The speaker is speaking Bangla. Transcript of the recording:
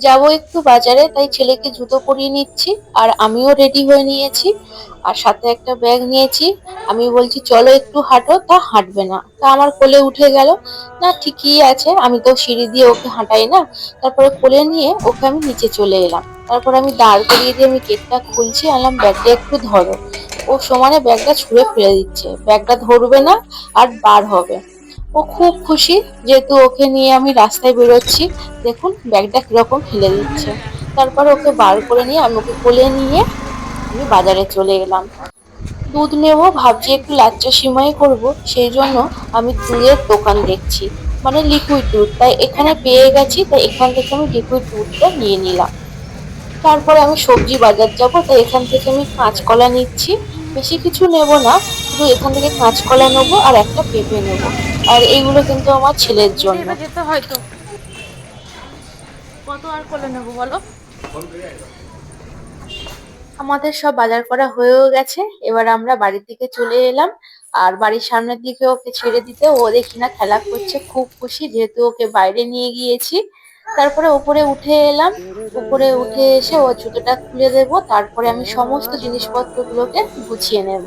যাবো একটু বাজারে, তাই ছেলেকে জুতো পরিয়ে নিচ্ছি আর আমিও রেডি হয়ে নিয়েছি। আর সাথে একটা ব্যাগ নিয়েছি। আমি বলছি চলো একটু হাঁটো, তা হাঁটবে না, তা আমার কোলে উঠে গেল। না ঠিকই আছে, আমি তো সিঁড়ি দিয়ে ওকে হাঁটাই না। তারপরে কোলে নিয়ে ওকে আমি নিচে চলে এলাম। তারপর আমি দাঁড় করিয়ে দিয়ে আমি গেটটা খুলছি, আনলাম ব্যাগটা একটু ধরো। ও সমানে ব্যাগটা ছুঁড়ে ফেলে দিচ্ছে, ব্যাগটা ধরবে না আর বার হবে। ও খুব খুশি, যেহেতু ওকে নিয়ে আমি রাস্তায় বেরোচ্ছি। দেখুন ব্যাগটা কিরকম ফেলে দিচ্ছে। তারপর ওকে বার করে নিয়ে আমি ওকে কোলে নিয়ে আমি বাজারে চলে এলাম। দুধ নেবো ভাবছি, একটু লাচ্চা সিমাই করব, সেই জন্য আমি দুধের দোকান দেখছি, মানে লিকুইড দুধ। তাই এখানে পেয়ে গেছি, তাই এখান থেকে আমি লিকুইড দুধটা নিয়ে নিলাম। তারপরে আমি সবজি বাজার যাব, তাই এখান থেকে আমি কাঁচকলা নিচ্ছি। বেশি কিছু নেব না, শুধু এখান থেকে কাঁচকলা নেবো আর একটা পেঁপে নেবো। আর এইগুলো কিন্তু আমার ছেলের জন্য। যেতে হয়তো কত আর কোলে নেবো বলো। আমাদের সব বাজার করা হয়েও গেছে, এবার আমরা বাড়ির দিকে চলে এলাম। আর বাড়ির সামনের দিকে ওকে ছেড়ে দিতে ও দেখি না খেলা করছে, খুব খুশি যেহেতু ওকে বাইরে নিয়ে গিয়েছি। তারপরে উপরে উঠে এলাম। উপরে উঠে এসে ও জুতোটা খুলে দেবো, তারপরে আমি সমস্ত জিনিসপত্রগুলোকে গুছিয়ে নেব।